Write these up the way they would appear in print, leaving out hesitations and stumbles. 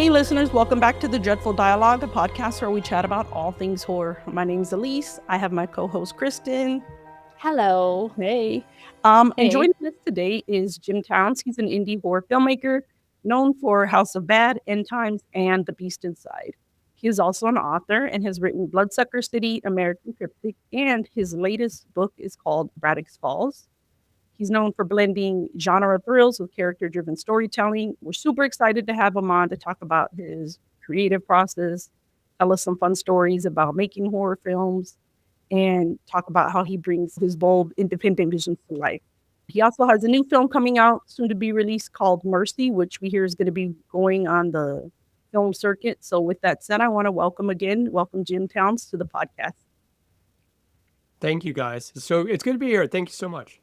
Hey listeners, welcome back to the Dreadful Dialogue, a podcast where we chat about all things horror. My name's Alyse. I have my co-host Kristen. Hello. Hey. And Hey. joining us today is Jim Towns. He's an indie horror filmmaker known for House of Bad, End Times, and The Beast Inside. He is also an author and has written Bloodsucker City, American Cryptic, and his latest book is called Braddock's Falls. He's known for blending genre thrills with character-driven storytelling. We're super excited to have him on to talk about his creative process, tell us some fun stories about making horror films, and talk about how he brings his bold, independent visions to life. He also has a new film coming out, soon to be released, called Mercy, which we hear is going to be going on the film circuit. So with that said, I want to welcome Jim Towns to the podcast. Thank you, guys. So it's good to be here. Thank you so much.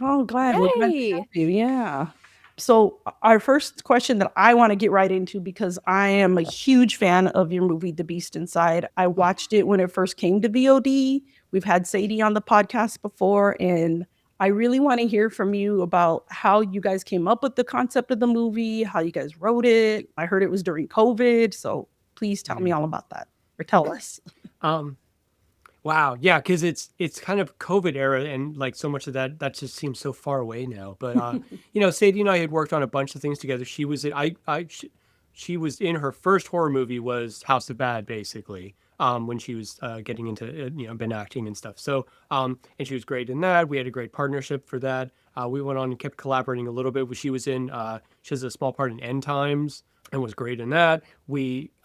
Oh, glad. We're glad to have you. Yeah. So our first question that I want to get right into, because I am a huge fan of your movie, The Beast Inside. I watched it when it first came to VOD. We've had Sadie on the podcast before, and I really want to hear from you about how you guys came up with the concept of the movie, how you guys wrote it. I heard it was during COVID, so please tell me all about that, or tell us. Wow. Yeah, because it's kind of COVID era, and like so much of that just seems so far away now. But Sadie and I had worked on a bunch of things together. She was she was in her first horror movie was House of Bad, basically. When she was getting into been acting and stuff. So and she was great in that. We had a great partnership for that. We went on and kept collaborating a little bit. She was in she has a small part in End Times and was great in that.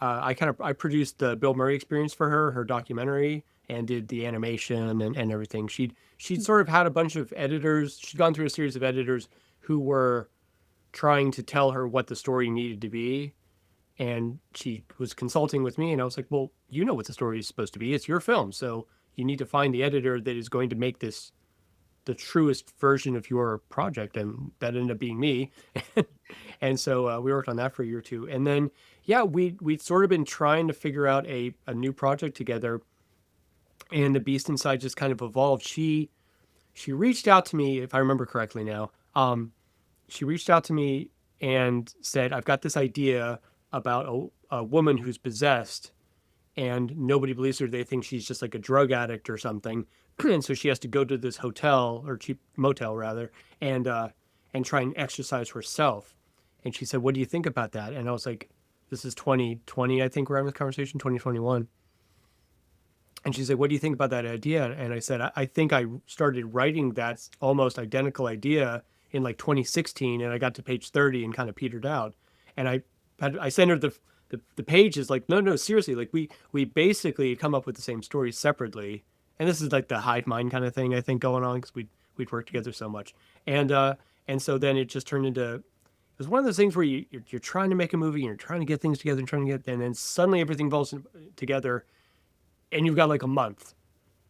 I produced the Bill Murray Experience for her documentary, and did the animation and everything. She'd sort of had a bunch of editors. She'd gone through a series of editors who were trying to tell her what the story needed to be. And she was consulting with me, and I was like, well, you know what the story is supposed to be. It's your film. So you need to find the editor that is going to make this the truest version of your project. And that ended up being me. And so we worked on that for a year or two. And then, yeah, we'd sort of been trying to figure out a new project together. And The Beast Inside just kind of evolved. She reached out to me, if I remember correctly now. She reached out to me and said, I've got this idea about a woman who's possessed, and nobody believes her. They think she's just like a drug addict or something. And so she has to go to this hotel, or cheap motel rather, and try and exercise herself. And she said, what do you think about that? And I was like, this is 2020, I think we're having this conversation, 2021. And she said, what do you think about that idea? And I said, I think I started writing that almost identical idea in like 2016, and I got to page 30 and kind of petered out. And I sent her the pages like, no, seriously, like we basically come up with the same story separately. And this is like the hive mind kind of thing, I think, going on, because we'd worked together so much. And so then it just turned into, it was one of those things where you're trying to make a movie, and you're trying to get things together and then suddenly everything falls together. And you've got like a month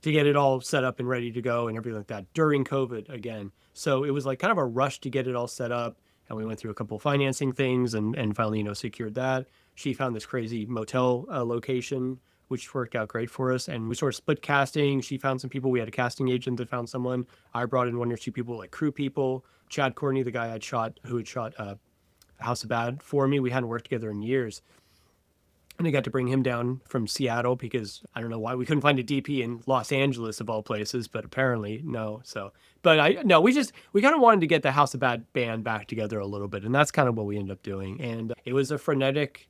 to get it all set up and ready to go and everything like that during COVID again. So it was like kind of a rush to get it all set up. And we went through a couple of financing things and finally, secured that. She found this crazy motel location, which worked out great for us. And we sort of split casting. She found some people. We had a casting agent that found someone. I brought in one or two people, like crew people. Chad Courtney, the guy who had shot House of Bad for me. We hadn't worked together in years. And I got to bring him down from Seattle because I don't know why we couldn't find a DP in Los Angeles of all places, but apparently no. So, but we kind of wanted to get the House of Bad band back together a little bit, and that's kind of what we ended up doing. And it was a frenetic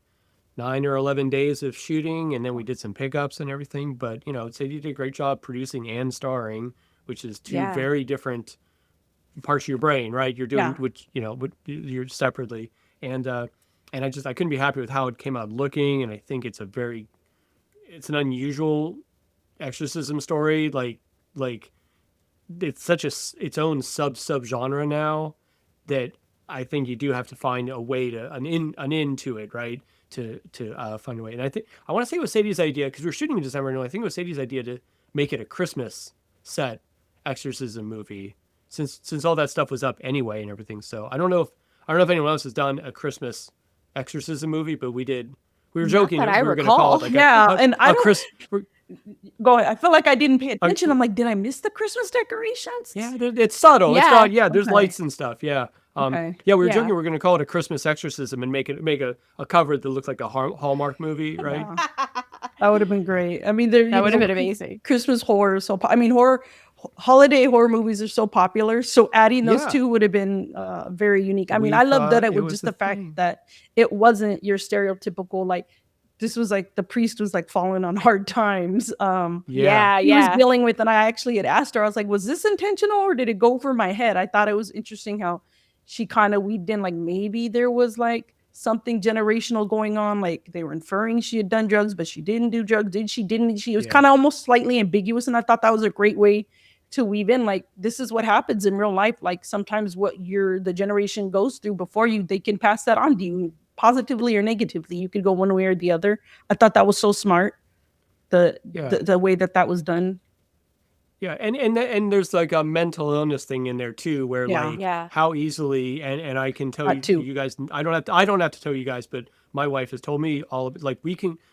9 or 11 days of shooting, and then we did some pickups and everything. But Sadie did a great job producing and starring, which is two very different parts of your brain, right? You're doing which you're separately, and I couldn't be happy with how it came out looking. And I think it's an unusual exorcism story. Like it's such its own sub genre now that I think you do have to find a way to an in to it, right? To find a way. And I think I want to say it was Sadie's idea, because we were shooting in December. And I think it was Sadie's idea to make it a Christmas set exorcism movie, since all that stuff was up anyway and everything. So I don't know if anyone else has done a Christmas exorcism movie, but we did. We were joking we were going to call it like go ahead. I feel like I didn't pay attention. I'm like, did I miss the Christmas decorations? Yeah, it's subtle. Yeah. It's not. Yeah, there's lights and stuff. Yeah. Okay. Yeah, we were joking Yeah. we were going to call it a Christmas exorcism and make a cover that looks like a Hallmark movie, right? Yeah. That would have been great. I mean, there, That would have been amazing. Christmas horror is so. I mean, holiday horror movies are so popular. So adding those Yeah. two would have been very unique. I mean, We I love that thought it it was was just the the fact thing. that it wasn't your stereotypical like. This was like the priest was like falling on hard times. Yeah. Yeah, He was yeah. dealing with, and I actually had asked her. I was like, "Was this intentional or did it go over my head?" I thought it was interesting how she kind of weaved in like maybe there was like something generational going on, like they were inferring she had done drugs but she didn't do drugs, did she, didn't she? It was Yeah. kind of almost slightly ambiguous, and I thought that was a great way to weave in like this is what happens in real life, like sometimes what the generation goes through before you, they can pass that on to you positively or negatively. You could go one way or the other. I thought that was so smart, the Yeah. the way that was done. Yeah, and there's like a mental illness thing in there too, where Yeah, like Yeah. how easily and I can tell that you, too. you guys, I don't have to tell you guys, but my wife has told me all of it. Like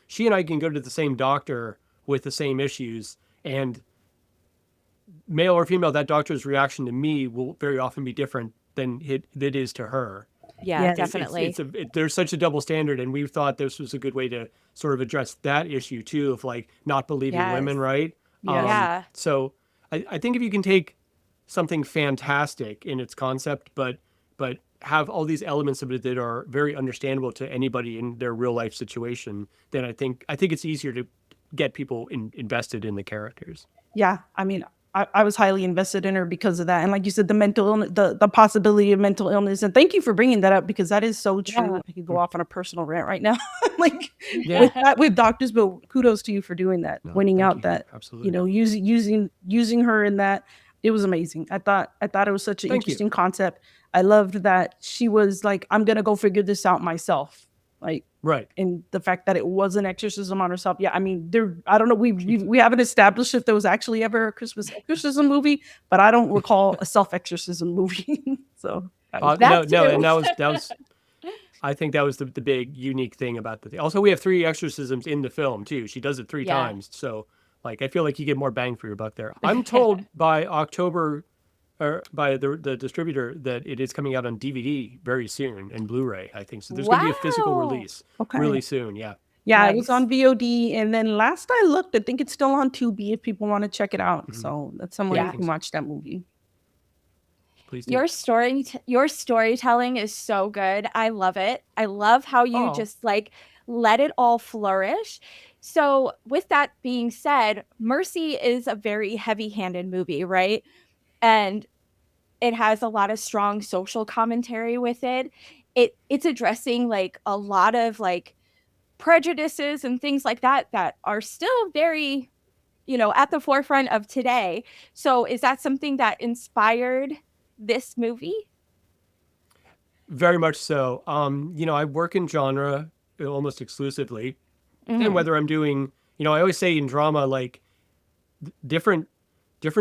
she and I can go to the same doctor with the same issues, and male or female, that doctor's reaction to me will very often be different than it is to her. Yeah, Yes. definitely. There's such a double standard, and we thought this was a good way to sort of address that issue too, of like not believing Yes. women, right? Yes. Yeah. So I think if you can take something fantastic in its concept, but have all these elements of it that are very understandable to anybody in their real life situation, then I think it's easier to get people invested in the characters. Yeah, I mean, I was highly invested in her because of that, and like you said, the mental illness, the possibility of mental illness, and thank you for bringing that up because that is so true. Yeah. I could go off on a personal rant right now, like Yeah. with doctors, but kudos to you for doing that, No, pointing thank out you. that Absolutely. using her in that. It was amazing. I thought it was such an Thank you. interesting concept. I loved that she was like, I'm gonna go figure this out myself. Like, Right. and the fact that it was an exorcism on herself. Yeah, I mean, there. I don't know. We haven't established if there was actually ever a Christmas exorcism movie, but I don't recall a self exorcism movie. So that was No, That no, and too. that was I think that was the big unique thing about the thing. Also, we have 3 exorcisms in the film too. She does it 3 Yeah. times, so like I feel like you get more bang for your buck there. I'm told by October, or by the distributor, that it is coming out on DVD very soon and Blu-ray. I think so. There's going to be a physical Wow. release okay. really soon. Yeah, Yeah, it was Nice. on VOD, and then last I looked, I think it's still on Tubi if people want to check it out. Mhm. So that's somewhere Yeah, I you Yeah. think can so. watch that movie. Please do. Your storytelling is so good. I love it. I love how you Oh, just like let it all flourish. So, with that being said, Mercy is a very heavy-handed movie, right? And it has a lot of strong social commentary with it. It's addressing like a lot of like prejudices and things like that that are still very, at the forefront of today. So, is that something that inspired this movie? very much so. I work in genre almost exclusively, and Mhm. whether I'm doing, I always say in drama, like different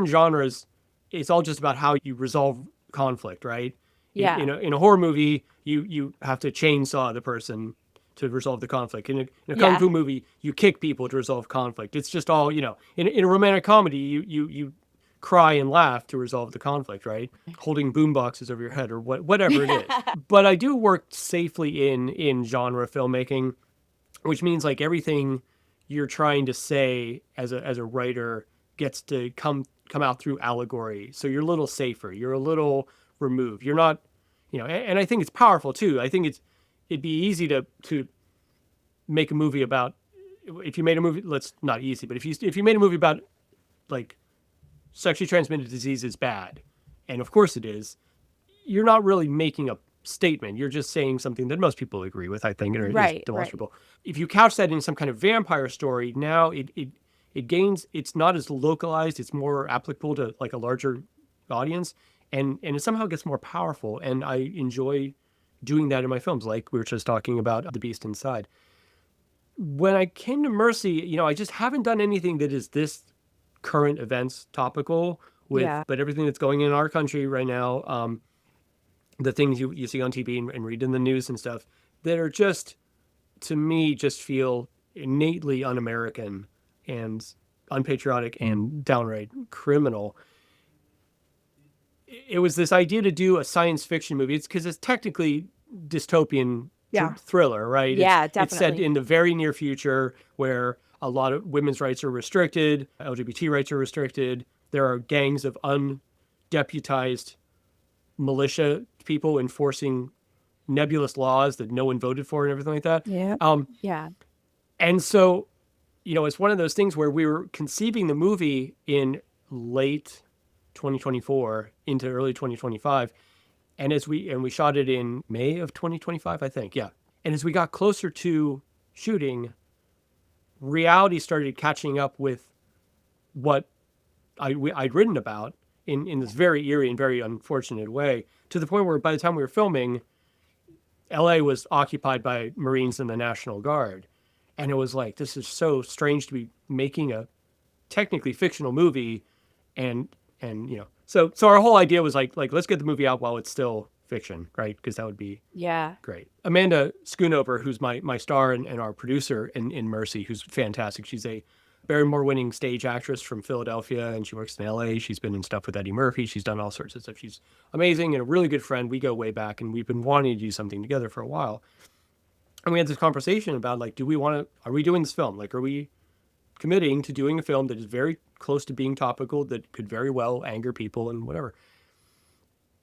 genres, it's all just about how you resolve conflict, right? Yeah. In a horror movie, you have to chainsaw the person to resolve the conflict. In a kung Yeah. fu movie, you kick people to resolve conflict. It's just all, in a romantic comedy, you cry and laugh to resolve the conflict, right? Holding boom boxes over your head or whatever it is. But I do work safely in genre filmmaking, which means like everything you're trying to say as a writer gets to come out through allegory. So you're a little safer. You're a little removed. You're not, and I think it's powerful too. I think it'd be easy to make a movie about, if you made a movie, let's not easy, but if you made a movie about like sexually transmitted disease is bad, and of course it is, you're not really making a statement. You're just saying something that most people agree with, I think, or is Right, right. demonstrable. If you couch that in some kind of vampire story, now it gains. It's not as localized. It's more applicable to like a larger audience, and it somehow gets more powerful. And I enjoy doing that in my films, like we were just talking about The Beast Inside. When I came to Mercy, I just haven't done anything that is this current events topical with, Yeah. but everything that's going in our country right now. The things you see on TV and read in the news and stuff that are just, to me, just feel innately un-American and unpatriotic and downright criminal. it was this idea to do a science fiction movie. It's because it's technically dystopian Yeah. thriller, right? Yeah, It's set definitely. in the very near future where a lot of women's rights are restricted, LGBT rights are restricted. There are gangs of undeputized militia people enforcing nebulous laws that no one voted for and everything like that. Yeah. Yeah. And so, it's one of those things where we were conceiving the movie in late 2024 into early 2025. And we shot it in May of 2025, I think. Yeah. And as we got closer to shooting, reality started catching up with what I'd written about in this very eerie and very unfortunate way, to the point where by the time we were filming, LA was occupied by Marines and the National Guard. And it was like, this is so strange to be making a technically fictional movie. So our whole idea was like let's get the movie out while it's still fiction, right? Because that would be Yeah. great. Amanda Schoonover, who's my star and our producer in Mercy, who's fantastic. She's a Barrymore-winning stage actress from Philadelphia, and she works in LA. She's been in stuff with Eddie Murphy. She's done all sorts of stuff. She's amazing and a really good friend. We go way back, and we've been wanting to do something together for a while. And we had this conversation about like, are we doing this film? Like, are we committing to doing a film that is very close to being topical, that could very well anger people and whatever?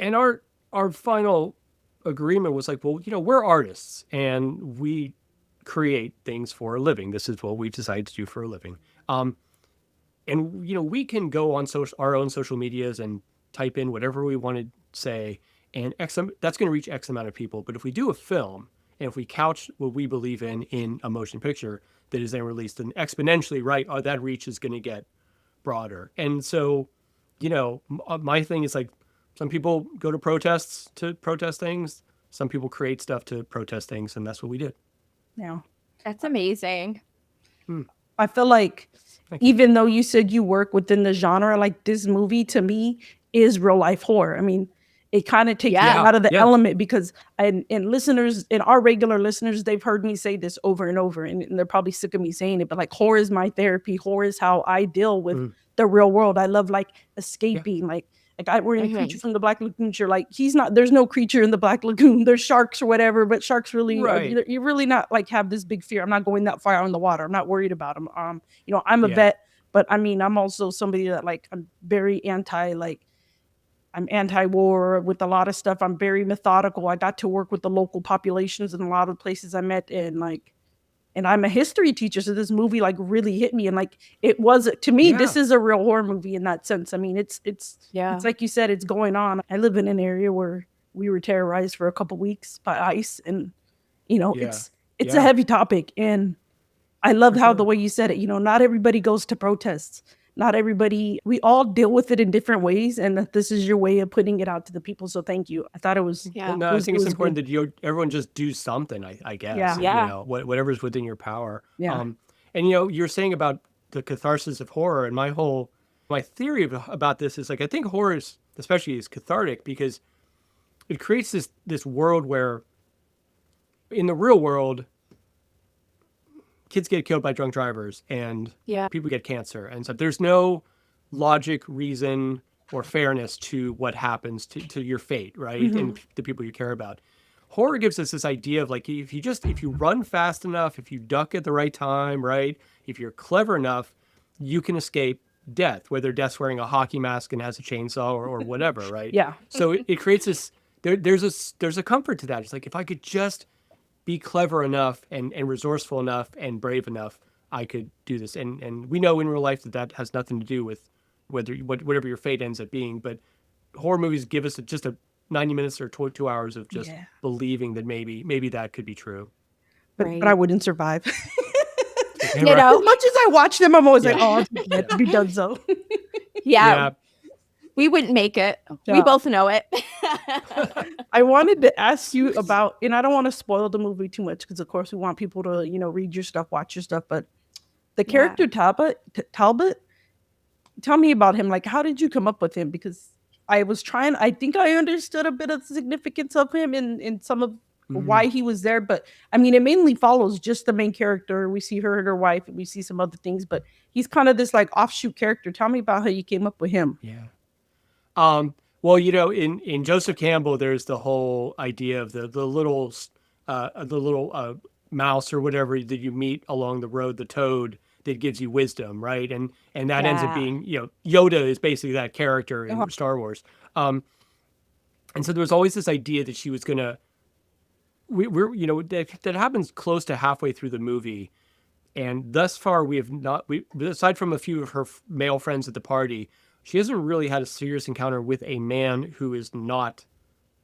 And our final agreement was like, well, we're artists and we create things for a living. This is what we decided to do for a living. And we can go on our own social medias and type in whatever we want to say, and that's going to reach X amount of people. But if we do a film, and if we couch what we believe in a motion picture that is then released, then exponentially, right, that reach is going to get broader. And so, my thing is like, some people go to protests to protest things. Some people create stuff to protest things, and that's what we did. Yeah. That's amazing. I feel like Thank you. even though you said you work within the genre, like this movie to me is real life horror. I mean, it kind of takes Yeah. me out of the Yeah. element because and listeners and our regular listeners, they've heard me say this over and over, and they're probably sick of me saying it, but like horror is my therapy. Horror is how I deal with the real world. I love like escaping, like we're in Creature from the Black Lagoon. You're like, there's no creature in the Black Lagoon. There's sharks or whatever, but sharks really, Right. you're really not like have this big fear. I'm not going that far out in the water. I'm not worried about them. I'm a Yeah. vet, but I mean, I'm also somebody that like, I'm very I'm anti-war with a lot of stuff. I'm very methodical. I got to work with the local populations in a lot of places I met, and I'm a history teacher, so this movie like really hit me, and like it was to me, Yeah. this is a real horror movie in that sense. I mean, it's like you said, it's going on. I live in an area where we were terrorized for a couple weeks by ICE, and Yeah. it's a Yeah. heavy topic, and I loved how sure. the way you said it. Not everybody goes to protests. Not everybody. We all deal with it in different ways, and that this is your way of putting it out to the people. So thank you. I thought it was. Yeah. No, it I was- think it it's was important good. that everyone just do something, I guess. Yeah. Yeah. Whatever's within your power. Yeah. And you're saying about the catharsis of horror, and my theory about this is like, I think horror especially is cathartic because it creates this world where in the real world, kids get killed by drunk drivers and Yeah. people get cancer and stuff. There's no logic, reason, or fairness to what happens to your fate, right? And the people you care about. Horror gives us this idea of like, if you run fast enough, if you duck at the right time, right? If you're clever enough, you can escape death, whether death's wearing a hockey mask and has a chainsaw or whatever, right? Yeah. So it creates this, there's a comfort to that. It's like, if I could just be clever enough and resourceful enough and brave enough, I could do this. And we know in real life that has nothing to do with whatever your fate ends up being. But horror movies give us just a 90 minutes or 2 hours of just Yeah. believing that maybe that could be true. But Right. I wouldn't survive. You know? As much as I watch them, I'm always like, Yeah. oh, I'll be done so. Yeah. We wouldn't make it. We Yeah. both know it. I wanted to ask you about, and I don't want to spoil the movie too much because, of course, we want people to, read your stuff, watch your stuff. But the character Talbot, tell me about him. Like, how did you come up with him? Because I think I understood a bit of the significance of him in some of why he was there. But I mean, it mainly follows just the main character. We see her and her wife, and we see some other things. But he's kind of this like offshoot character. Tell me about how you came up with him. Yeah. Well, in Joseph Campbell, there's the whole idea of the little mouse or whatever that you meet along the road, the toad that gives you wisdom, right? And that ends up Yeah. being, Yoda is basically that character Uh-huh. in Star Wars. And so there was always this idea that she was gonna, that happens close to halfway through the movie, and thus far we have not, aside from a few of her male friends at the party, she hasn't really had a serious encounter with a man who is not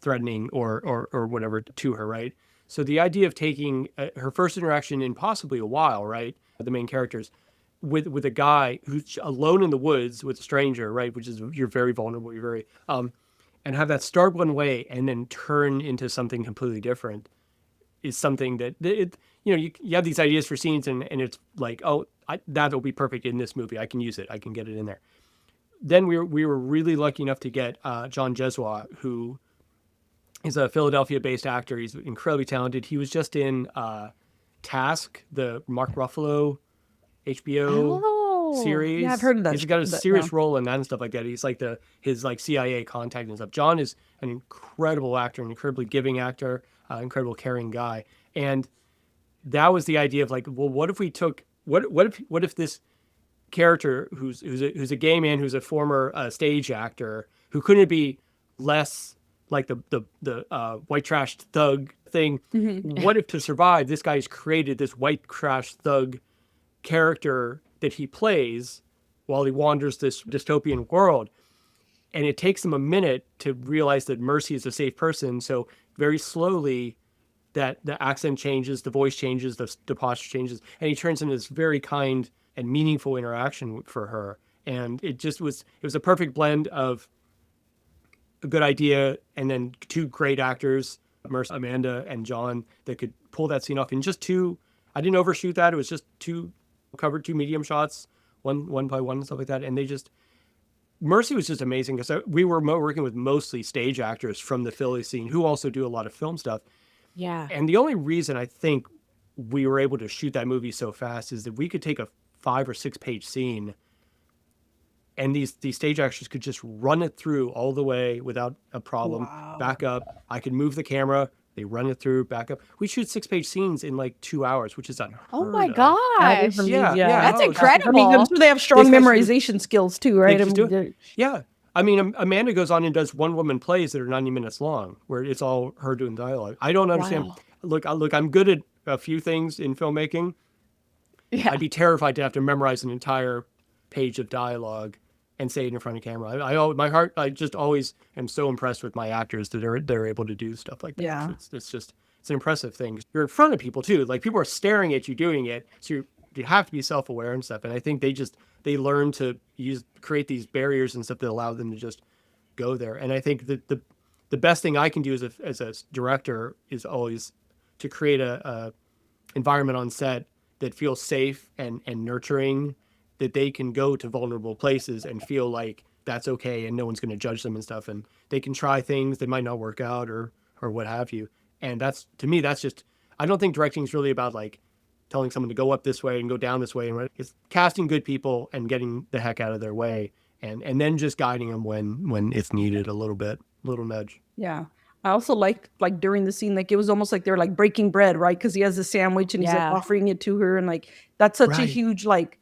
threatening or whatever to her, right? So the idea of taking her first interaction in possibly a while, right? The main characters with a guy who's alone in the woods with a stranger, right? Which is, you're very vulnerable, you're very and have that start one way and then turn into something completely different is something that you have these ideas for scenes and it's like, oh, that'll be perfect in this movie. I can use it. I can get it in there. Then we were really lucky enough to get John Jeswa, who is a Philadelphia-based actor. He's incredibly talented. He was just in Task, the Mark Ruffalo HBO series. Yeah, I've heard of that. He's got a Yeah. serious role in that and stuff like that. He's like his CIA contact and stuff. John is an incredible actor, an incredibly giving actor, incredible caring guy. And that was the idea of like, well, what if we took what if this character who's a gay man who's a former stage actor who couldn't be less like the white trash thug thing. What if to survive, this guy's created this white trash thug character that he plays while he wanders this dystopian world. And it takes him a minute to realize that Mercy is a safe person. So very slowly that the accent changes, the voice changes, the posture changes, and he turns into this very kind and meaningful interaction for her. And it was a perfect blend of a good idea and then two great actors, Mercy, Amanda, and John, that could pull that scene off in just two. I didn't overshoot that. It was just two medium shots, one by one and stuff like that. And Mercy was just amazing because we were working with mostly stage actors from the Philly scene who also do a lot of film stuff. Yeah. And the only reason I think we were able to shoot that movie so fast is that we could take a 5 or 6 page scene and these stage actors could just run it through all the way without a problem. Wow. Back up. I could move the camera. They run it through, back up. We shoot 6 page scenes in like 2 hours, which is unheard Oh my of. That is gosh. amazing. Yeah, That's oh, it's- incredible. I mean, I'm sure they have strong They- memorization skills too, right? They I just mean, do it. Yeah. I mean, Amanda goes on and does one woman plays that are 90 minutes long, where it's all her doing dialogue. I don't understand. Wow. Look, I'm good at a few things in filmmaking. Yeah. I'd be terrified to have to memorize an entire page of dialogue and say it in front of camera. I just always am so impressed with my actors that they're able to do stuff like that. Yeah. It's an impressive thing. You're in front of people too. Like people are staring at you doing it, so you have to be self-aware and stuff. And I think they learn to create these barriers and stuff that allow them to just go there. And I think that the best thing I can do as a director is always to create a environment on set that feels safe and nurturing, that they can go to vulnerable places and feel like that's okay and no one's going to judge them and stuff, and they can try things that might not work out or what have you. And that's, to me, that's just, I don't think directing is really about like telling someone to go up this way and go down this way. And it's casting good people and getting the heck out of their way, and then just guiding them when it's needed a little bit, little nudge. yeah. I also like during the scene, like it was almost like they're like breaking bread, right? Because he has a sandwich and he's like Yeah. offering it to her, and like that's such a Right. huge like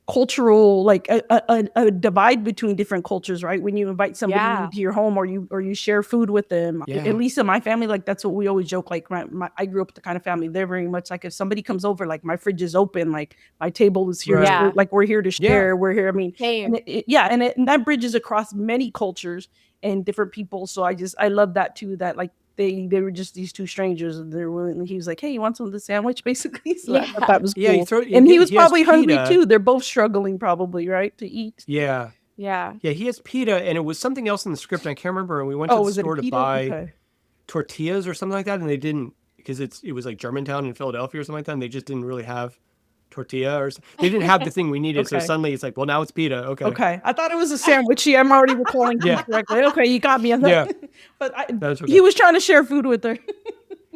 cultural like a divide between different cultures, right? When you invite somebody Yeah. into your home or you share food with them. Yeah. At least in my family, like that's what we always joke. Like I grew up with the kind of family they're very much like if somebody comes over, like my fridge is open, like my table is here, Right. Yeah. like we're here to Yeah. share. We're here. I mean, Same. and that bridges across many cultures and different people. So I love that too. That like they were just these two strangers and they're willing. He was like, "Hey, you want some of the sandwich?" Basically. So I thought Yeah. that was cool. Yeah, And he was has probably hungry pita. too. They're both struggling probably, right, to eat. Yeah. Yeah. Yeah, he has pita, and it was something else in the script. And I can't remember. And we went to the was it store to pita? buy Okay. tortillas or something like that, and they didn't, because it was like Germantown in Philadelphia or something like that, and they just didn't really have tortilla they didn't have the thing we needed. So Okay. suddenly it's like, well, now it's pita. Okay. Okay, I thought it was a sandwich. I'm already recalling Yeah. correctly. Okay, you got me. On that. Yeah. But That's okay. he was trying to share food with her.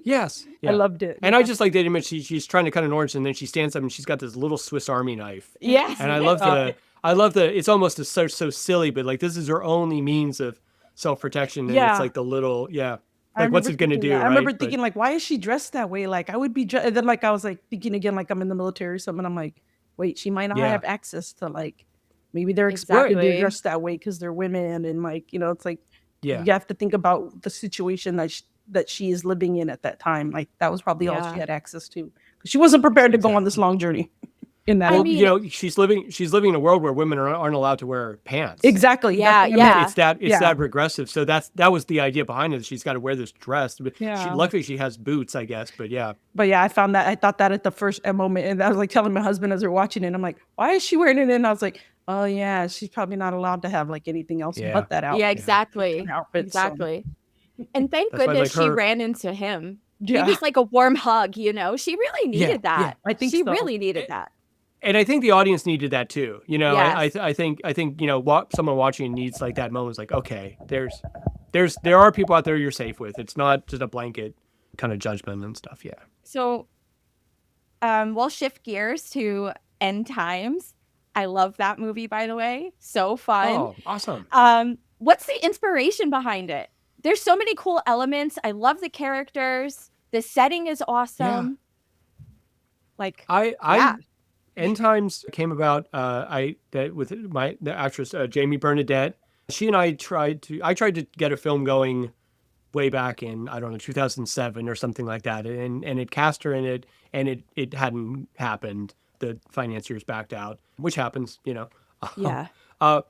Yes. I Yeah. loved it. And I just like that image. She's trying to cut an orange, and then she stands up and she's got this little Swiss Army knife. Yes. And I love the it's almost so silly, but like this is her only means of self-protection, and it's Yeah. like the little, I like what's remember it gonna thinking do, that. I remember right? But thinking, like, why is she dressed that way? Like, I would be and then, like, I was, like, thinking again, like, I'm in the military or something. I'm like, "Wait, she might not yeah, have access to, like maybe they're right, expected to Exactly. dress that way because 'cause they're women," and, like, it's like, yeah, you have to think about the situation that she is living in at that time. Like, that was probably all she Yeah. had access to because she wasn't prepared to go on this exactly. long journey in that I Well, outfit. mean, she's living in a world where women aren't allowed to wear pants. Exactly, that's yeah, what I meant. It's yeah. that Yeah. progressive. So that was the idea behind it. She's got to wear this dress, but she Yeah. luckily she has boots, I guess. But yeah, But yeah, I thought that at the first moment, and I was like telling my husband as we're watching it, I'm like, "Why is she wearing it?" And I was like, "Oh yeah, she's probably not allowed to have like anything else yeah, but that Yeah, outfit, yeah. that exactly. outfit." So Exactly. And thank That's why goodness like she her. ran into him. He yeah, was like a warm hug, you know? She really Yeah, needed yeah. that. I think She so. really needed that. And I think the audience needed that too. Yes. I think someone watching needs like that moment. Is like, okay, there are people out there you're safe with. It's not just a blanket kind of judgment and stuff. Yeah. So, we'll shift gears to End Times. I love that movie, by the way. So fun. Oh, awesome. What's the inspiration behind it? There's so many cool elements. I love the characters. The setting is Yeah. awesome. Like, I yeah. End Times came about. With the actress Jamie Bernadette. She and I tried to get a film going way back in, I don't know, 2007 or something like that, and it cast her in it, and it hadn't happened. The financiers backed out, which happens. Yeah. uh,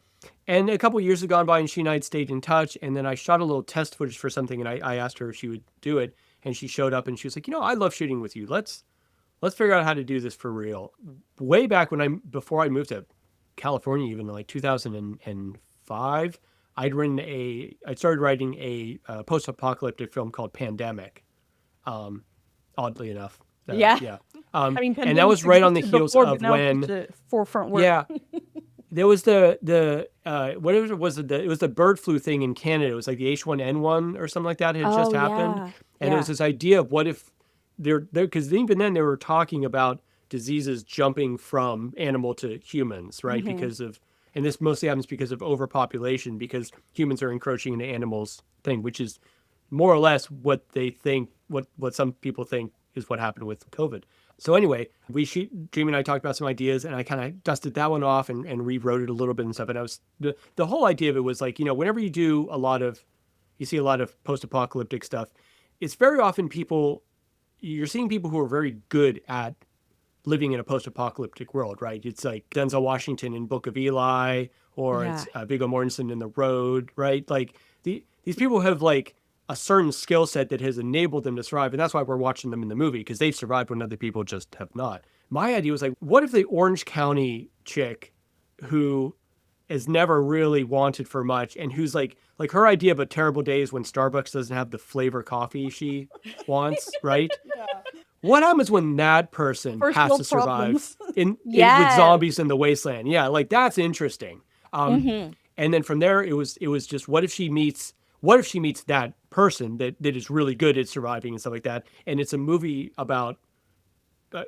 and a couple years had gone by, and she and I had stayed in touch, and then I shot a little test footage for something, and I asked her if she would do it, and she showed up, and she was like, I love shooting with you. Let's figure out how to do this for real. Way back before I moved to California, even like 2005, I started writing a post-apocalyptic film called Pandemic. Oddly enough, Yeah. yeah. I mean, And that pandemics was right on the existed heels before, but of now it's when, just a forefront work. yeah, there was the whatever it was, it was the bird flu thing in Canada. It was like the H1N1 or something like that had just Oh, happened, yeah. and it was Yeah. this idea of what if they're because even then they were talking about diseases jumping from animal to humans, right? Because of and this mostly happens because of overpopulation, because humans are encroaching into animals thing, which is more or less what they think, what some people think is what happened with COVID. So anyway, Jamie and I talked about some ideas, and I kind of dusted that one off and rewrote it a little bit and stuff. And the whole idea of it was like, whenever you see a lot of post-apocalyptic stuff, it's very often you're seeing people who are very good at living in a post-apocalyptic world, right? It's like Denzel Washington in Book of Eli, or Yeah. it's Viggo Mortensen in The Road, right? Like these people have like a certain skill set that has enabled them to survive, and that's why we're watching them in the movie, because they've survived when other people just have not. My idea was like, what if the Orange County chick who is never really wanted for much, and who's like her idea of a terrible day is when Starbucks doesn't have the flavor coffee she wants, right? What happens when that person First has to world survive problems. with Yes. zombies in the wasteland? Yeah, like that's interesting. Mm-hmm. And then from there, it was just what if she meets that person that is really good at surviving and stuff like that, and it's a movie about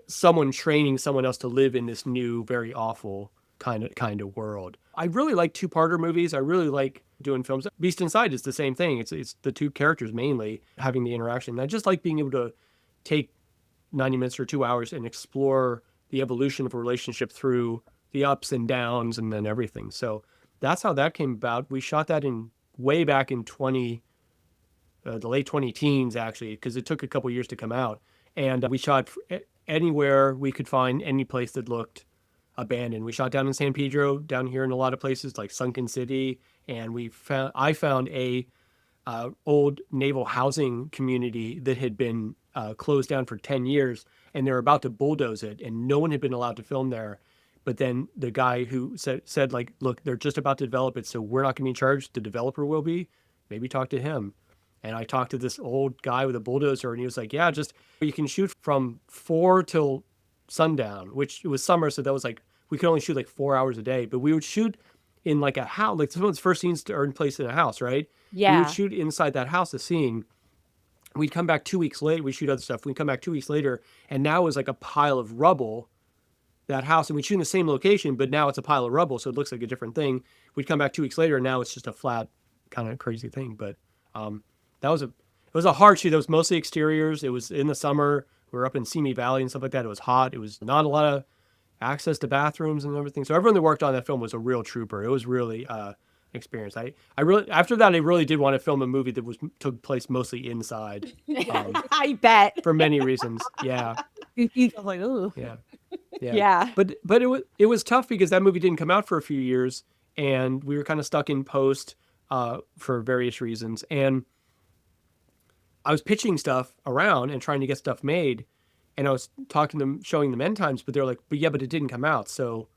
someone training someone else to live in this new, very awful kind of world. I really like two-parter movies. I really like doing films. Beast Inside is the same thing. It's the two characters mainly having the interaction. And I just like being able to take 90 minutes or 2 hours and explore the evolution of a relationship through the ups and downs and then everything. So that's how that came about. We shot that in way back in the late 20 teens, actually, because it took a couple years to come out. And we shot anywhere we could find, any place that looked abandoned. We shot down in San Pedro, down here in a lot of places like Sunken City. And I found a old naval housing community that had been closed down for 10 years, and they were about to bulldoze it, and no one had been allowed to film there. But then the guy who said like, look, they're just about to develop it, so we're not going to be in charge. The developer will be. Maybe talk to him. And I talked to this old guy with a bulldozer, and he was like, yeah, just you can shoot from 4 till sundown, which it was summer, so that was like we could only shoot like 4 hours a day. But we would shoot in like a house, like someone's first scenes are in place in a house, right? We would Yeah. shoot inside that house, a scene. We'd come back 2 weeks later. We shoot other stuff. We'd come back 2 weeks later, and now it was like a pile of rubble, that house. And we'd shoot in the same location, but now it's a pile of rubble, so it looks like a different thing. We'd come back 2 weeks later, and now it's just a flat kind of crazy thing. But that was it was a hard shoot. That was mostly exteriors. It was in the summer. We were up in Simi Valley and stuff like that. It was hot. It was not a lot of access to bathrooms and everything. So everyone that worked on that film was a real trooper. It was really experience. I really after that I really did want to film a movie that took place mostly inside. I bet. For many reasons. Yeah. I was like, oh, Yeah. Yeah. But it was tough because that movie didn't come out for a few years, and we were kind of stuck in post for various reasons. And I was pitching stuff around and trying to get stuff made, and I was talking to them, showing them end times, but they're like, but it didn't come out. So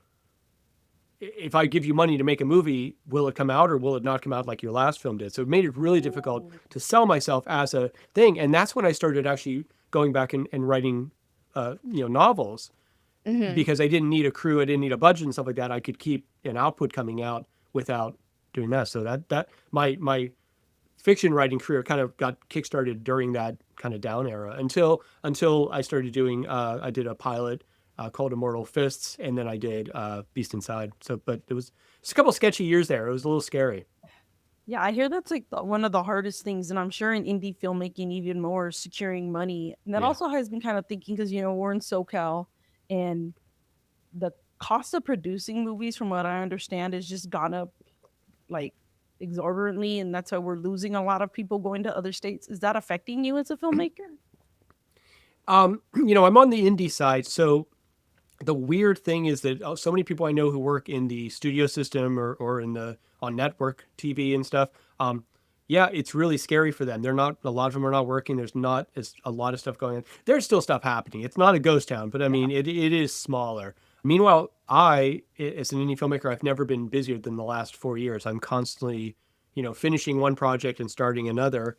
if I give you money to make a movie, will it come out or will it not come out like your last film did? So it made it really difficult to sell myself as a thing. And that's when I started actually going back and writing, novels, because I didn't need a crew, I didn't need a budget and stuff like that. I could keep an output coming out without doing that. So that my fiction writing career kind of got kickstarted during that kind of down era until I started doing. I did a pilot called Immortal Fists, and then I did Beast Inside. So, but it's a couple sketchy years there. It was a little scary. yeah, I hear that's like one of the hardest things, and I'm sure in indie filmmaking even more securing money. And that Yeah. also has been kind of thinking because we're in SoCal, and the cost of producing movies, from what I understand, has just gone up like exorbitantly, and that's why we're losing a lot of people going to other states. Is that affecting you as a filmmaker? I'm on the indie side, so the weird thing is that so many people I know who work in the studio system or on network TV and stuff. Yeah, it's really scary for them. A lot of them are not working. There's not a lot of stuff going on. There's still stuff happening. It's not a ghost town, but I mean, it is smaller. Meanwhile, as an indie filmmaker, I've never been busier than the last 4 years. I'm constantly, finishing one project and starting another.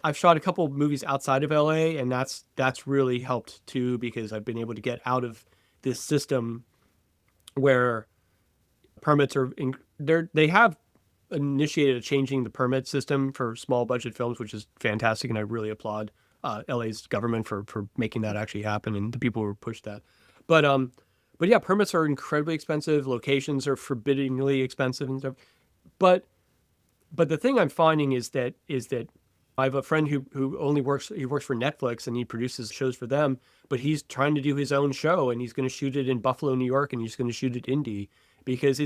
I've shot a couple of movies outside of LA, and that's really helped too, because I've been able to get out of this system where permits they have initiated a changing the permit system for small budget films, which is fantastic, and I really applaud LA's government for making that actually happen and the people who pushed that. But yeah, permits are incredibly expensive. Locations are forbiddingly expensive and stuff. But the thing I'm finding is that I have a friend who works for Netflix, and he produces shows for them, but he's trying to do his own show, and he's going to shoot it in Buffalo, New York, and he's going to shoot it indie because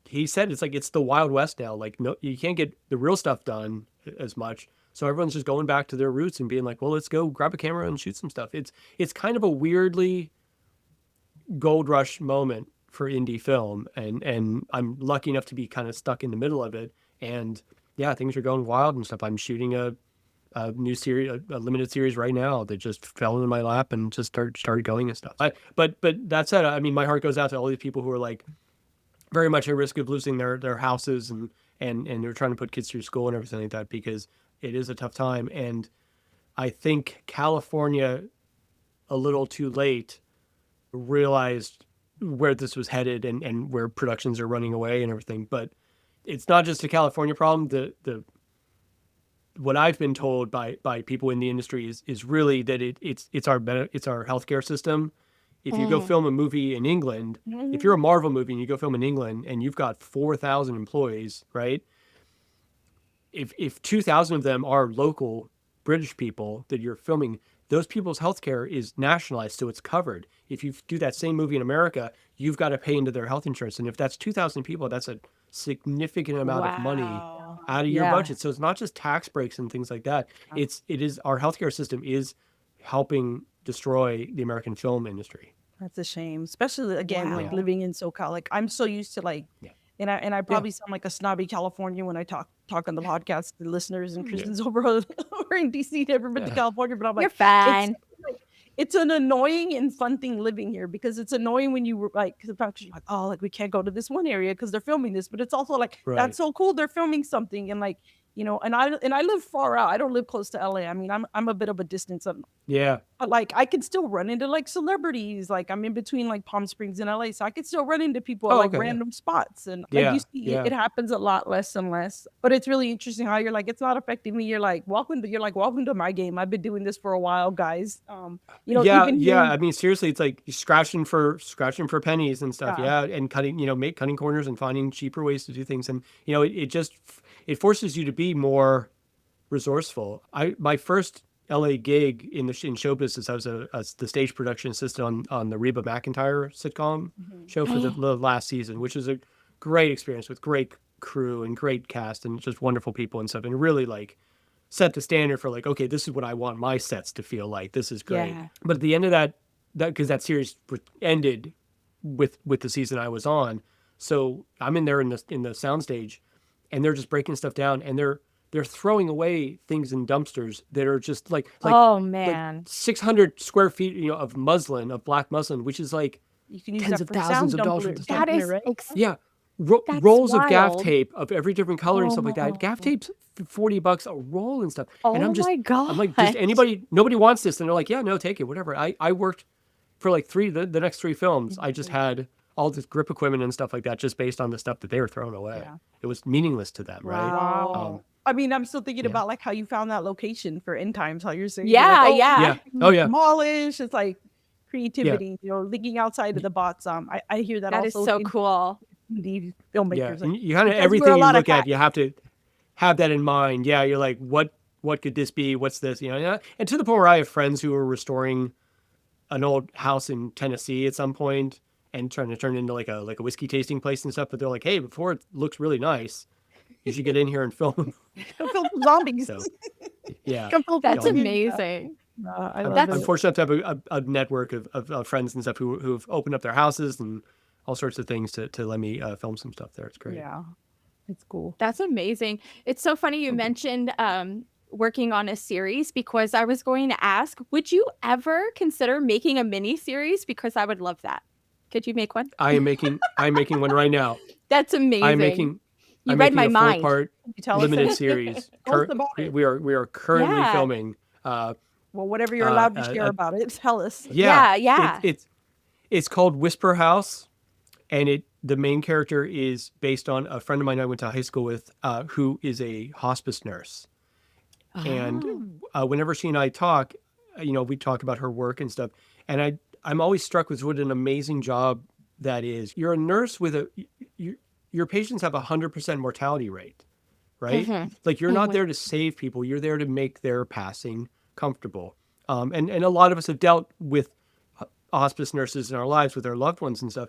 he said it's the Wild West now. Like, no, you can't get the real stuff done as much. So everyone's just going back to their roots and being like, well, let's go grab a camera and shoot some stuff. It's kind of a weirdly gold rush moment for indie film, and I'm lucky enough to be kind of stuck in the middle of it. And yeah, things are going wild and stuff. I'm shooting a new series, a limited series right now that just fell into my lap and just started going and stuff. But that said, I mean, my heart goes out to all these people who are like very much at risk of losing their houses and they're trying to put kids through school and everything like that, because it is a tough time. And I think California, a little too late, realized where this was headed and where productions are running away and everything. But it's not just a California problem. What I've been told by people in the industry is really that it's our healthcare system. If you go film a movie in England, if you're a Marvel movie and you go film in England and you've got 4,000 employees, right? If 2,000 of them are local British people that you're filming, those people's healthcare is nationalized, so it's covered. If you do that same movie in America, you've got to pay into their health insurance, and if that's 2,000 people, that's a significant amount of money out of your budget. So it's not just tax breaks and things like that. It is our healthcare system is helping destroy the American film industry. That's a shame, especially again like living in SoCal. Like I'm so used to like, and I probably sound like a snobby Californian when I talk on the podcast to listeners, and Kristen's over in DC, never been to California, but I'm like, you're fine. It's an annoying and fun thing living here, because it's annoying when you were like, because you're like, oh, like we can't go to this one area because they're filming this, but it's also like that's so cool, they're filming something, and like and I live far out. I don't live close to LA. I mean, I'm a bit of a distance. Yeah. But, like, I could still run into, like, celebrities, like, I'm in between, like, Palm Springs and LA, so I could still run into people at, Oh, like, okay, yeah. random spots, and, like, you Yeah, see it yeah. happens a lot less and less, but it's really interesting how you're like, "It's not affecting me," you're like, "Welcome to my game, I've been doing this for a while, guys." Yeah, Even yeah. hearing I mean, seriously, it's like you're scratching for pennies and stuff. yeah, Yeah, and cutting corners and finding cheaper ways to do things, and it just it forces you to be more resourceful. My first LA gig in show business, I was the stage production assistant on the Reba McEntire sitcom mhm. show for the last season, which was a great experience with great crew and great cast and just wonderful people and stuff, and really like set the standard for like, okay, this is what I want my sets to feel like. This is great. Yeah. But at the end of that because that series ended with the season I was on, so I'm in there in the soundstage, and they're just breaking stuff down, and they're throwing away things in dumpsters that are just Oh, like man. 600 square feet, of black muslin, which is like You can use tens that of for thousands sound of dollars worth dumpler of stuff. That dampener, is right? Yeah, that's rolls of gaff wild. tape of every different color and stuff like that. Oh. Gaff tape's $40 a roll and stuff. And Oh my I'm like, does gosh. nobody wants this? And they're like, yeah, no, take it, whatever. I worked for like the next three films. I just Mhm. had all this grip equipment and stuff like that just based on the stuff that they were throwing away. Yeah. It was meaningless to them, right? Wow. I mean, I'm still thinking Yeah. about, like, how you found that location for End Times, how you're saying, you're like, Yeah, "Oh, yeah. Yeah. Oh yeah. demolish." It's like Yeah. creativity, thinking outside of the box. I hear that That is also so in cool. indie Yeah. filmmakers, like, And you kind of because we're everything a you lot of look at, hacks. you have to have that in mind. Yeah. You're like, what could this be? What's this? And to the point where I have friends who are restoring an old house in Tennessee at some point and trying to turn it into like a whiskey tasting place and stuff. But they're like, hey, before it looks really nice, you should get in here and film. Come film some zombies. So yeah, Come film some That's zombies. amazing. I love That's it. I'm fortunate to have a network of friends and stuff who've opened up their houses and all sorts of things to let me film some stuff there. It's great. Yeah, it's cool. That's amazing. It's so funny you mentioned working on a series because I was going to ask, would you ever consider making a mini series? Because I would love that. Could you make one? I'm making one right now. That's amazing. I'm making You I'm read making my a mind. 4-part You tell us limited series. Tell us about it. We are currently Yeah. filming. Well, whatever you're allowed to share uh, about it, tell us. Yeah, yeah. It's called Whisper House, and the main character is based on a friend of mine I went to high school with, who is a hospice nurse. And whenever she and I talk, we talk about her work and stuff. And I'm always struck with what an amazing job that is. You're a nurse with your patients have 100% mortality rate, right? Mhm. Like you're not there to save people. You're there to make their passing comfortable. And a lot of us have dealt with hospice nurses in our lives with our loved ones and stuff.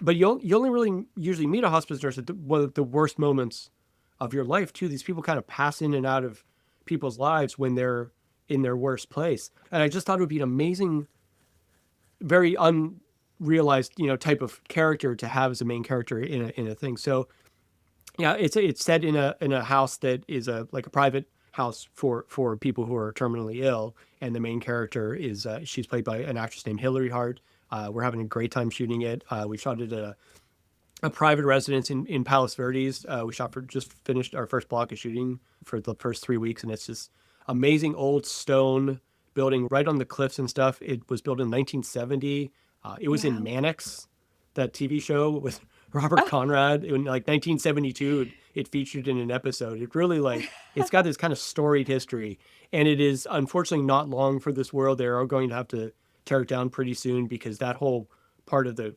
But you only really usually meet a hospice nurse at one of the worst moments of your life too. These people kind of pass in and out of people's lives when they're in their worst place. And I just thought it would be an amazing, very unrealized, type of character to have as a main character in a thing. So yeah, it's set in a house that is like a private house for people who are terminally ill, and the main character is she's played by an actress named Hillary Hart. We're having a great time shooting it. We shot it at a private residence in Palos Verdes. We just finished our first block of shooting for the first 3 weeks, and it's just amazing old stone building right on the cliffs and stuff. It was built in 1970. It was in Mannix, that TV show with Robert Conrad. In like 1972, it featured in an episode. It really it's got this kind of storied history, and it is unfortunately not long for this world. They are going to have to tear it down pretty soon because that whole part of the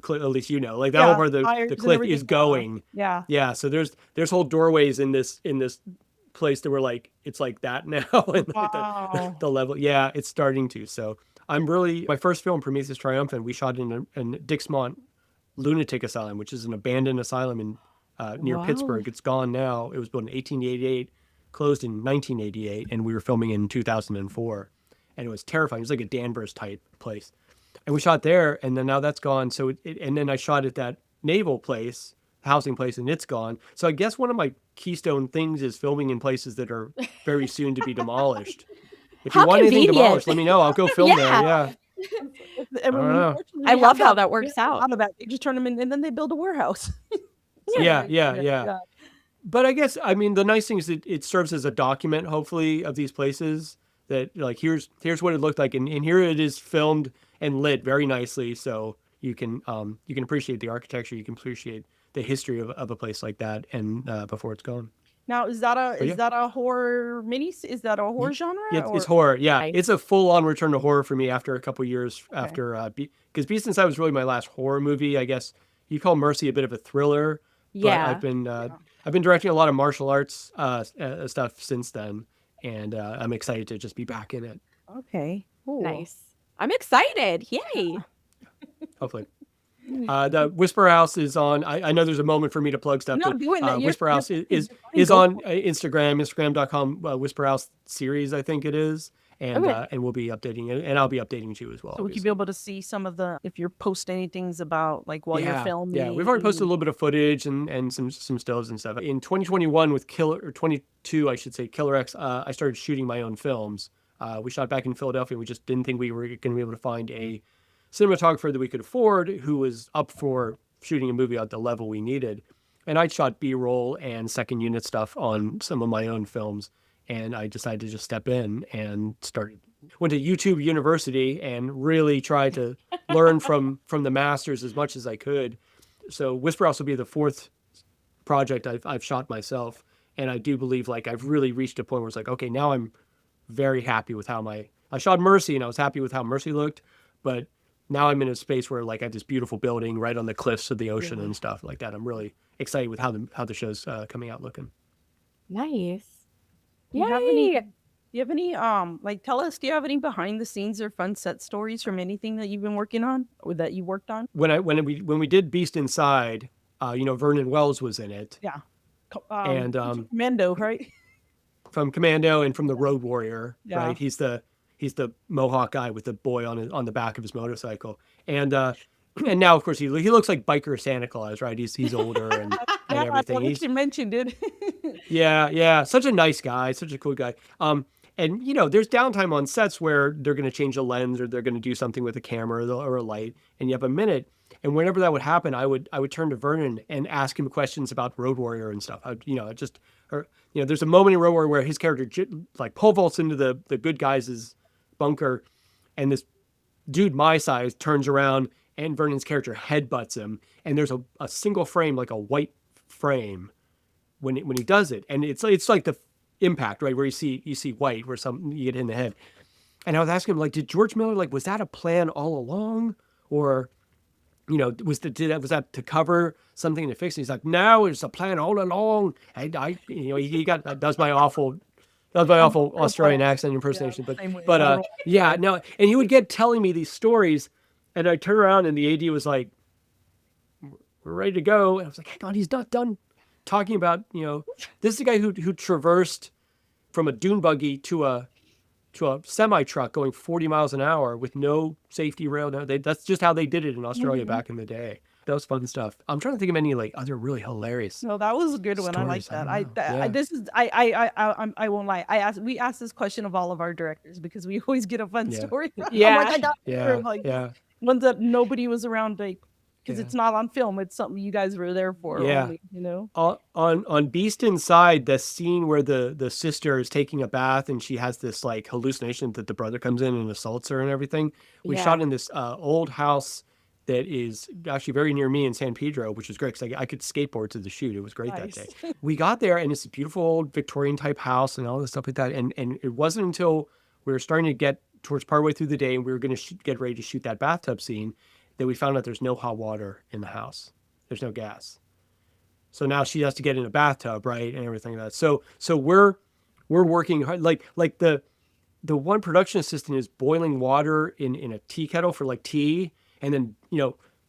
cliff, at least that whole part of the cliff is going. Yeah. So there's whole doorways in this place that were it's like that now, and Wow. the level. Yeah, it's starting to. So my first film, Prometheus Triumphant, we shot in Dixmont Lunatic Asylum, which is an abandoned asylum in near Wow. Pittsburgh. It's gone now. It was built in 1888, closed in 1988, and we were filming in 2004. And it was terrifying. It was like a Danvers type place. And we shot there, and then now that's gone. So and then I shot at that naval place, housing place, and it's gone. So I guess one of my keystone things is filming in places that are very soon to be demolished. If you How want anything convenient. demolished, let me know. I'll go film there. Yeah. I mean, know. unfortunately, I we love have how that works we have a out. lot of that. They just turn them in, and then they build a warehouse. Yeah. But I guess, I mean, the nice thing is it serves as a document, hopefully, of these places that like here's what it looked like, and here it is filmed and lit very nicely, so you can appreciate the architecture, you can appreciate the history of a place like that, and before it's gone. Now, is that a But yeah. horror is that a horror genre It's or horror. Yeah, Nice. it's a full-on return to horror for me after a couple years okay? after because Beast Inside was really my last horror movie. I guess you call Mercy a bit of a thriller, but Yeah. I've been directing a lot of martial arts stuff since then, and I'm excited to just be back in it. Okay, cool. Nice. I'm excited. Yay. Hopefully. The Whisper House is on. I know there's a moment for me to plug stuff, You're not but doing that. Whisper House is on Instagram, Instagram.com, Whisper House series, I think it is. And Okay. and we'll be updating it, and I'll be updating you as well. So would you be able to see some of the if you're posting any things about like while you're filming? Yeah, we've already posted a little bit of footage and some stills and stuff. In 2021 with 22, I should say, Killer X, I started shooting my own films. We shot back in Philadelphia. We just didn't think we were going to be able to find a cinematographer that we could afford who was up for shooting a movie at the level we needed. And I shot B-roll and second unit stuff on some of my own films. And I decided to just step in and went to YouTube University and really tried to learn from the masters as much as I could. So Whisper House will be the fourth project I've shot myself. And I do believe like I've really reached a point where it's like, okay, now I'm very happy with how I shot Mercy, and I was happy with how Mercy looked, but now I'm in a space where like I have this beautiful building right on the cliffs of the ocean and stuff like that. I'm really excited with how the show's coming out looking. Nice. Do you have any like tell us, do you have any behind the scenes or fun set stories from anything that you've been working on or that you worked on? When we did Beast Inside, Vernon Wells was in it. Yeah. And Commando, right? From Commando and from the Road Warrior, Yeah. right? He's the Mohawk guy with the boy on the back of his motorcycle. And now of course he looks like biker Santa Claus, right? He's older and Yeah, everything. you mentioned it. Yeah. Such a nice guy, such a cool guy. And there's downtime on sets where they're going to change a lens or they're going to do something with a camera or a light, and you have a minute. And whenever that would happen, I would turn to Vernon and ask him questions about Road Warrior and stuff. There's a moment in Road Warrior where his character like pole vaults into the good guys' bunker, and this dude my size turns around and Vernon's character headbutts him, and there's a single frame, like a white frame, when he does it, and it's like the impact, right, where you see white, where you get hit in the head. And I was asking him, like, did George Miller, like, was that a plan all along, or was that to cover something to fix it? He's like, no, it's a plan all along. And that was my awful Australian accent impersonation, no. And he would get telling me these stories, and I'd turn around and the AD was like, we're ready to go. And I was like, hang on, he's not done talking about, this is the guy who traversed from a dune buggy to a semi truck going 40 miles an hour with no safety rail. No, that's just how they did it in Australia back in the day. That was fun stuff. I'm trying to think of any like other really hilarious. No, that was a good one. I like that. I won't lie. We asked this question of all of our directors because we always get a fun story. Yeah. Ones that nobody was around, like, because it's not on film. It's something you guys were there for. Yeah. Only, On Beast Inside, the scene where the sister is taking a bath and she has this like hallucination that the brother comes in and assaults her and everything. We shot in this old house that is actually very near me in San Pedro, which is great because I could skateboard to the shoot. It was great that day. We got there and it's a beautiful old Victorian type house and all this stuff like that. And it wasn't until we were starting to get towards partway through the day and we were going to get ready to shoot that bathtub scene that we found out there's no hot water in the house. There's no gas. So now she has to get in a bathtub, right, and everything like that. So we're working hard. Like the one production assistant is boiling water in a tea kettle for like tea, and then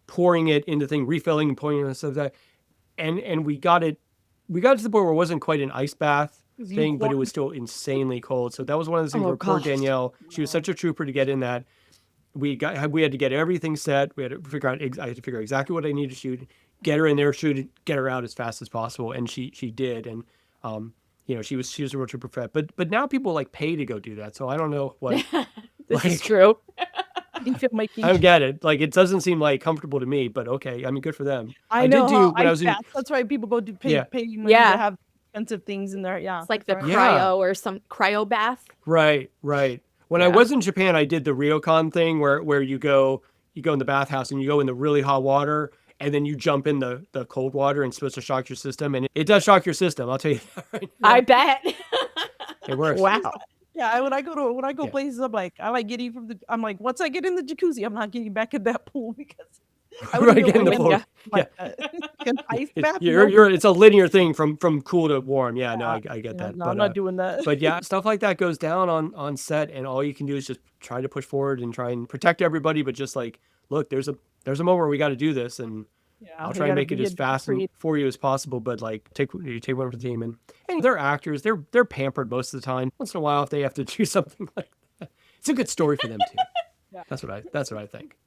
pouring it into thing, refilling and pouring it and stuff like that. And we got to the point where it wasn't quite an ice bath thing, but it was still insanely cold. So that was one of the things where poor Danielle, she was such a trooper to get in that. We had to get everything set. I had to figure out exactly what I needed to shoot, get her in there, shoot it, get her out as fast as possible, and she did. And she was a real trooper for that. But now people like pay to go do that, so I don't know what. This is true. I don't get it. Like, it doesn't seem like comfortable to me, but okay. I mean, good for them. I know. Did do when I was in. That's why people go do pay money to have expensive things in there. Yeah, It's like the that's right. Yeah. cryo or some cryo bath. Right. When I Yeah. was in Japan, I did the ryokan thing where you go in the bathhouse and you go in the really hot water and then you jump in the cold water and it's supposed to shock your system, and it does shock your system. I'll tell you that right now. I bet. It works. Wow. Yeah, when I go Yeah. places, I like getting I'm like, once I get in the jacuzzi, I'm not getting back in that pool because I Right, wouldn't get in know the when pool. like an ice bath. It's a linear thing from cool to warm. Yeah, no, I get that. No, But I'm not doing that. but yeah, stuff like that goes down on set, and all you can do is just try to push forward and try and protect everybody. But just like, look, there's a moment where we got to do this, and I'll try and make it as fast for you as possible. But like, take one for the team, and they're actors. They're pampered most of the time. Once in a while, if they have to do something like that, it's a good story for them too. Yeah. That's what I think.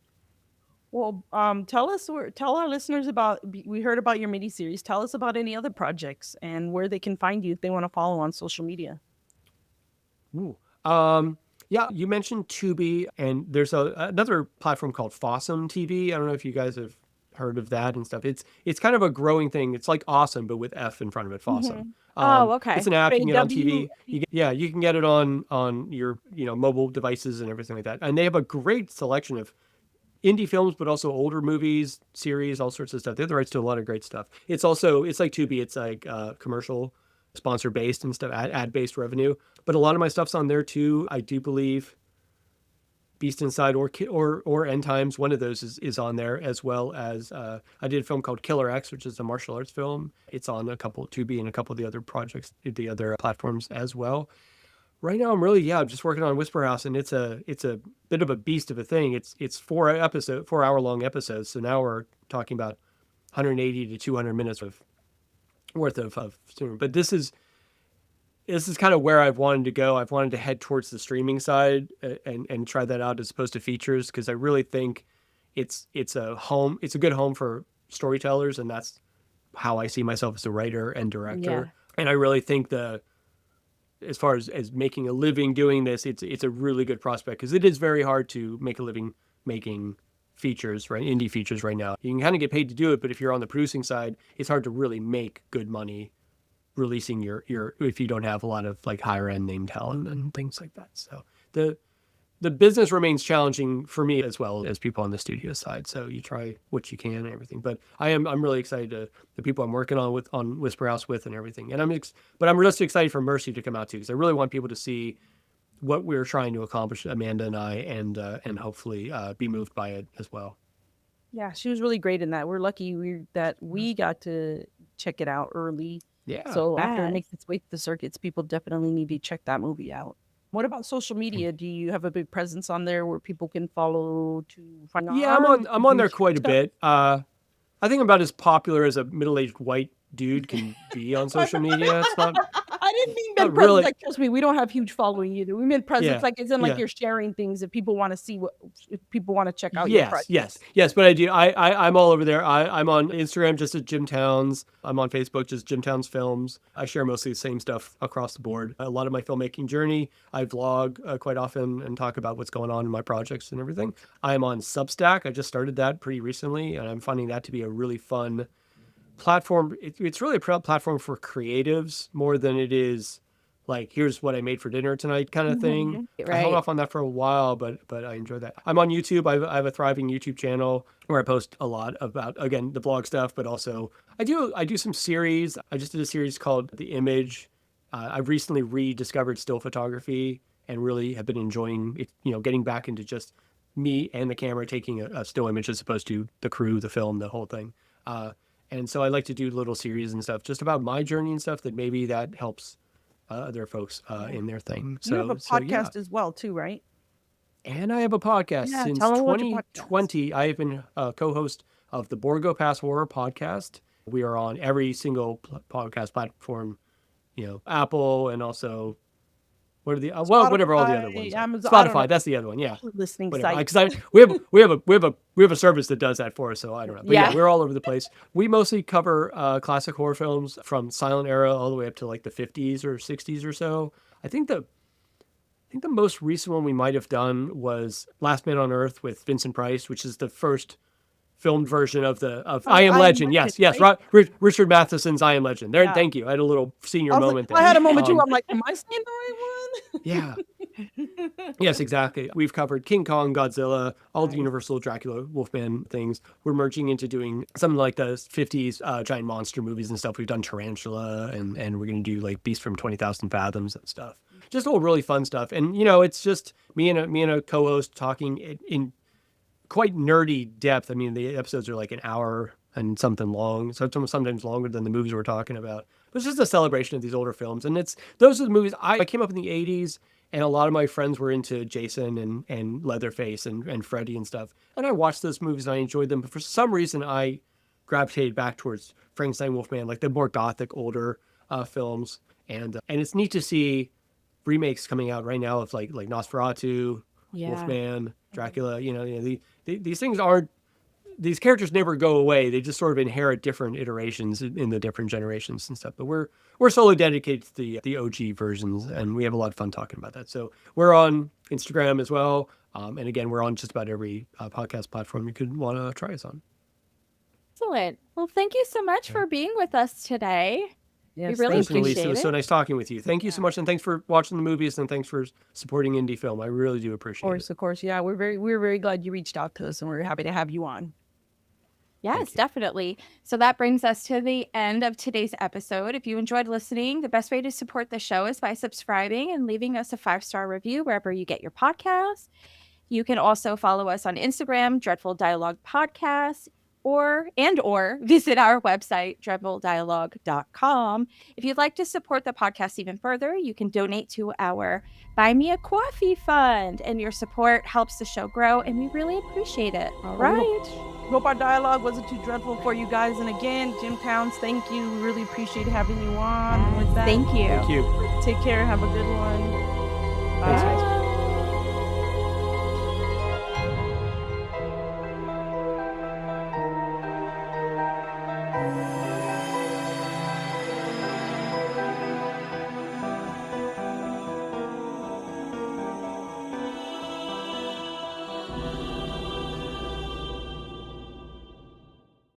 Well, tell our listeners about. We heard about your mini series. Tell us about any other projects and where they can find you if they want to follow on social media. Ooh. Yeah, you mentioned Tubi, and there's another platform called Fossum TV. I don't know if you guys have heard of that and stuff. It's kind of a growing thing. It's like awesome, but with F in front of it, Fossum. Oh, okay. It's an app you can get on W- TV. You can get it on your mobile devices and everything like that. And they have a great selection of indie films, but also older movies, series, all sorts of stuff. They have the rights to a lot of great stuff. It's like Tubi. It's like commercial, sponsor based and stuff, ad based revenue. But a lot of my stuff's on there too. I do believe Beast Inside or End Times, one of those is on there, as well as I did a film called Killer X, which is a martial arts film. It's on a couple of Tubi and a couple of the other projects, the other platforms as well. Right now, I'm just working on Whisper House, and it's a bit of a beast of a thing. It's 4 hour long episodes. So now we're talking about 180 to 200 minutes worth of streaming. But this is kind of where I've wanted to go. I've wanted to head towards the streaming side and try that out as opposed to features, because I really think it's a good home for storytellers, and that's how I see myself as a writer and director. Yeah. And I really think as far as making a living doing this, it's a really good prospect, because it is very hard to make a living making features, right? Indie features right now. You can kind of get paid to do it, but if you're on the producing side, it's hard to really make good money releasing your if you don't have a lot of like higher end name talent and things like that. So the business remains challenging for me as well as people on the studio side. So you try what you can and everything. But I'm really excited to the people I'm working on Whisper House with and everything. And I'm just excited for Mercy to come out too, because I really want people to see what we're trying to accomplish, Amanda and I, and hopefully be moved by it as well. Yeah, she was really great in that. We're lucky that we got to check it out early. Yeah. So after it Yes. makes its way to the circuits, people definitely need to check that movie out. What about social media? Do you have a big presence on there where people can follow to find Yeah, I'm on there quite a bit. I think I'm about as popular as a middle-aged white dude can be on social media. It's not. I didn't mean Not mid presence. really. Like, trust me, we don't have huge following either. We meant presence, Yeah, like, as in, like, yeah. you're sharing things if people want to see if people want to check out your projects. Yes. But I do. I'm all over there. I'm on Instagram just at Jim Towns. I'm on Facebook just Jim Towns Films. I share mostly the same stuff across the board. A lot of my filmmaking journey. I vlog quite often and talk about what's going on in my projects and everything. I'm on Substack. I just started that pretty recently, and I'm finding that to be a really fun platform. It's really a platform for creatives more than it is like, here's what I made for dinner tonight kind of thing. I held Right. off on that for a while, but I enjoy that. I'm on YouTube. I have a thriving YouTube channel where I post a lot about, again, the blog stuff, but also I do some series. I just did a series called The Image. I've recently rediscovered still photography and really have been enjoying it, getting back into just me and the camera taking a still image as opposed to the crew, the film, the whole thing. And so I like to do little series and stuff just about my journey and stuff that maybe that helps other folks in their thing. You have a So, podcast as well, too, right? And I have a podcast Yeah, since tell 'em about your podcast. 2020. I have been a co-host of the Borgo Pass Horror podcast. We are on every single podcast platform, Apple, and also what are the whatever all the other Spotify, ones are. Amazon, I don't know. Spotify, that's the other one. Yeah. Listening Whatever. site. Because we have a service that does that for us, so I don't know. But yeah, Yeah. we're all over the place. We mostly cover classic horror films from silent era all the way up to like the 50s or 60s or so. I think the most recent one we might have done was Last Man on Earth with Vincent Price, which is the first filmed version of I Am Legend. Yes, yes. right? Richard Matheson's I Am Legend. There, Yeah. thank you. I had a little senior I was like, moment there. I had a moment too. I'm like, am I saying the right one? Yeah. Yes, exactly. We've covered King Kong, Godzilla, all the Nice. Universal Dracula, Wolfman things. We're merging into doing something like the 50s giant monster movies and stuff. We've done Tarantula, and we're going to do like Beast from 20,000 Fathoms and stuff. Just all really fun stuff. And, you know, it's just me and a co-host talking in quite nerdy depth. I mean, the episodes are like an hour and something long, so it's sometimes longer than the movies we're talking about. But it's just a celebration of these older films. And those are the movies. I came up in the 80s, and a lot of my friends were into Jason and Leatherface and Freddy and stuff. And I watched those movies and I enjoyed them. But for some reason, I gravitated back towards Frankenstein, Wolfman, like the more gothic, older films. And it's neat to see remakes coming out right now of like Nosferatu, Yeah. Wolfman, Dracula. You know, these things aren't. These characters never go away. They just sort of inherit different iterations in the different generations and stuff. But we're solely dedicated to the OG versions, and we have a lot of fun talking about that. So we're on Instagram as well, and again, we're on just about every podcast platform you could want to try us on. Excellent. Well, thank you so much for being with us today. Yes, we really Thanks, Alyse. appreciate It was so nice talking with you. Thank you so much, and thanks for watching the movies, and thanks for supporting indie film. I really do appreciate it. Of course. Yeah, we're very glad you reached out to us, and we're happy to have you on. Yes, definitely. So that brings us to the end of today's episode. If you enjoyed listening, the best way to support the show is by subscribing and leaving us a 5-star review wherever you get your podcasts. You can also follow us on Instagram, Dreadful Dialogue Podcast, or visit our website, dreadfuldialogue.com. If you'd like to support the podcast even further, you can donate to our Buy Me a Coffee Fund, and your support helps the show grow, and we really appreciate it. All right. Hope our dialogue wasn't too dreadful for you guys. And again, Jim Towns, thank you. We really appreciate having you on. And with that, Thank you. Thank you. take care. Have a good one. Thanks, Bye. guys.